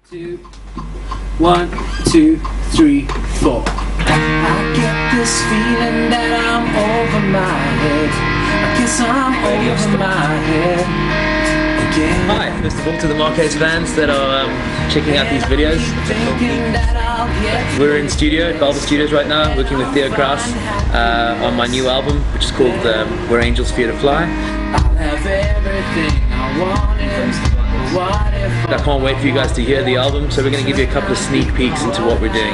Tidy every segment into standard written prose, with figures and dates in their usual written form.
2, 1, 2, 3, 4. I get this feeling that I'm over my head. I guess I'm over my head again. Hi, first of all to the Haze fans that are checking out these videos. We're in studio at Bellville Studios right now, working with Theo on my new album, which is called Where Angels Fear to Fly. I'll have everything I wanted. I can't wait for you guys to hear the album, so we're going to give you a couple of sneak peeks into what we're doing.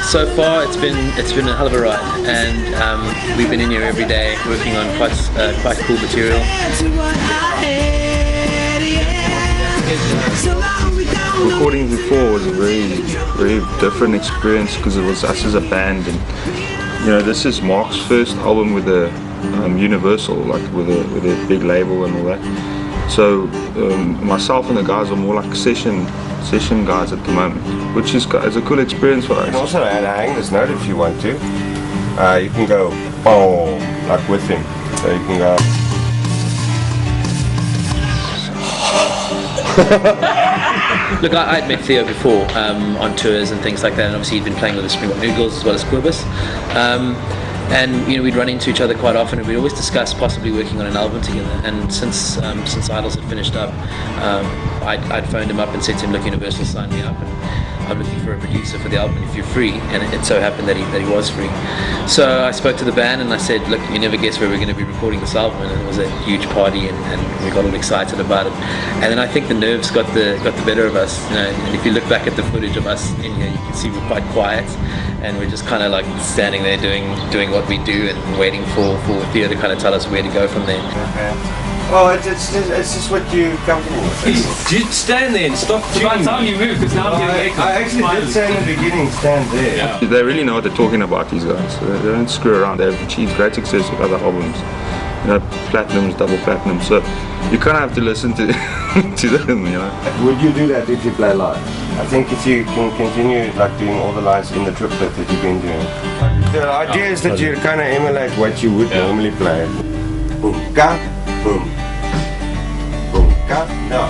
So far it's been a hell of a ride, and we've been in here every day working on quite cool material. Recording before was a very different experience because it was us as a band, and you know, this is Mark's first album with a Universal, like with a big label and all that. So myself and the guys are more like session guys at the moment, which is a cool experience for us. You can also add a hang note if you want to. You can go oh, like with him. So you can go. Look, I'd met Theo before on tours and things like that, and obviously he'd been playing with the Springwood Noodles as well as Quibus. And you know, we'd run into each other quite often, and we'd always discuss possibly working on an album together. And since Idols had finished up, I'd phoned him up and said to him, look, Universal signed me up, and I'm looking for a producer for the album if you're free. And it so happened that he was free. So I spoke to the band and I said, look, you never guess where we're going to be recording this album. And it was a huge party, and we got all excited about it. And then I think the nerves got the better of us, you know. And if you look back at the footage of us in here, you can see we're quite quiet, and we're just kind of like standing there doing what we do and waiting for Theo to kind of tell us where to go from there. Oh, it's just what you're comfortable with. Do you stand there and stop by the time you move? Because now I'm getting echo. I actually did say in the beginning, stand there. Yeah. They really know what they're talking about, these guys. So they don't screw around. They've achieved great success with other albums, you know, platinums, double platinums. So you kind of have to listen to to them, you know. Would you do that if you play live? I think if you can continue like doing all the lines in the triplet that you've been doing. The idea is that you kind of emulate what you would normally play. Boom, ka, boom. Boom, ka, no.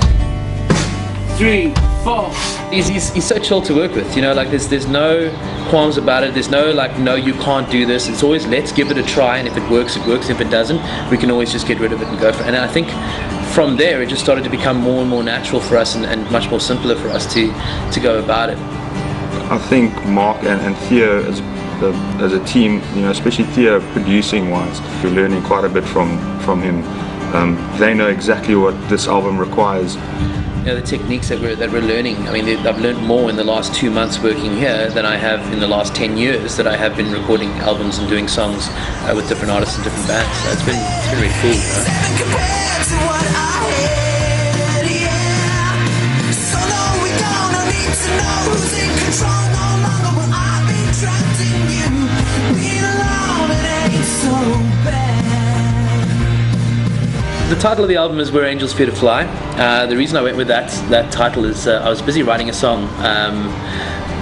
3, 4. He's so chill to work with, you know, like there's no qualms about it, there's no like, no, you can't do this. It's always, let's give it a try, and if it works, it works. If it doesn't, we can always just get rid of it and go for it. And I think from there it just started to become more and more natural for us, and much more simpler for us to go about it. I think Mark and Theo as a team, you know, especially Theo producing wise, we're learning quite a bit from him. They know exactly what this album requires. You know, the techniques that we're learning, I mean, I've learned more in the last 2 months working here than I have in the last 10 years that I have been recording albums and doing songs with different artists and different bands. So it's been really cool, you know? The title of the album is Where Angels Fear to Fly. The reason I went with that title is I was busy writing a song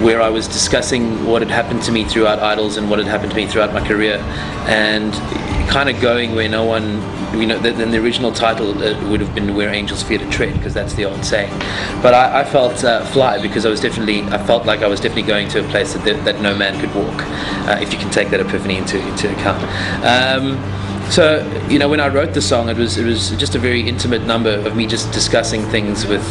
where I was discussing what had happened to me throughout Idols and what had happened to me throughout my career, and kind of going where no one, you know, then the original title would have been Where Angels Fear to Tread, because that's the old saying. But I felt fly because I felt like I was definitely going to a place that no man could walk, if you can take that epiphany into account. So, you know, when I wrote the song, it was just a very intimate number of me just discussing things with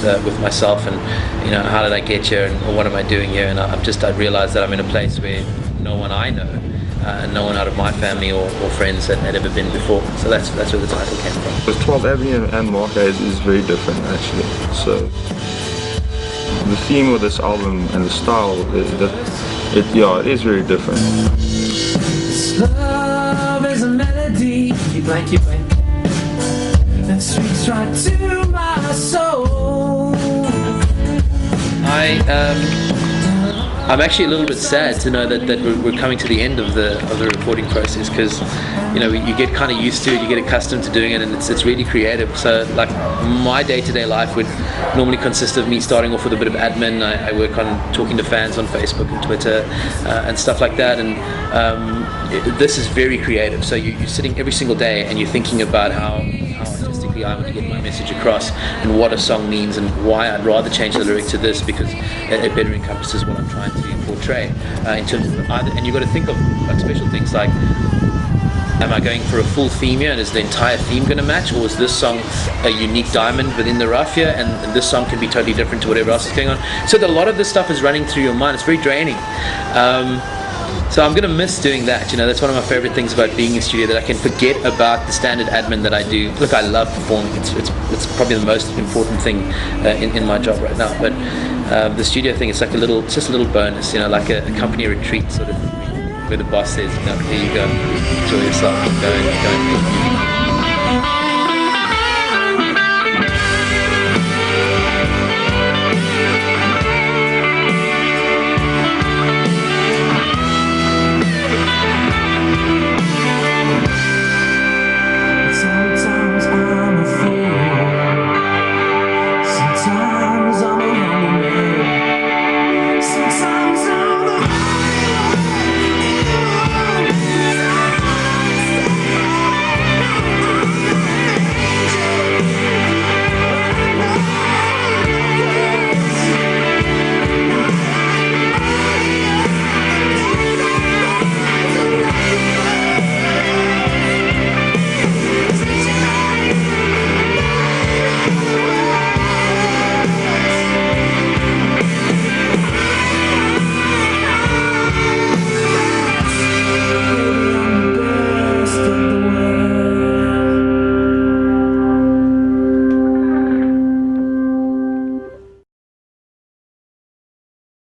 myself, and, you know, how did I get here, and what am I doing here, and I realized that I'm in a place where no one I know, and no one out of my family or friends had ever been before. So that's where the title came from. Because 12th Avenue and Mark Haze is very different, actually. So the theme of this album and the style, it is very different. Love is a melody. Keep playing. That speaks right to my soul. I'm actually a little bit sad to know that we're coming to the end of the recording process, because, you know, you get kind of used to it, you get accustomed to doing it, and it's really creative. So like my day-to-day life would normally consist of me starting off with a bit of admin. I work on talking to fans on Facebook and Twitter and stuff like that, and this is very creative. So you're sitting every single day and you're thinking about how artistically I want to get my message across and what a song means and why I'd rather change the lyric to this because it better encompasses what I'm trying to portray in terms of either. And you've got to think of special things like, am I going for a full theme here and is the entire theme going to match, or is this song a unique diamond within the rough here and this song can be totally different to whatever else is going on? So that a lot of this stuff is running through your mind. It's very draining. So I'm going to miss doing that. That's one of my favorite things about being in studio, that I can forget about the standard admin that I do. Look, I love performing. It's probably the most important thing in my job right now. But the studio thing, it's like it's just a little bonus, like a company retreat sort of, where the boss says, here you go, enjoy yourself, go and make music.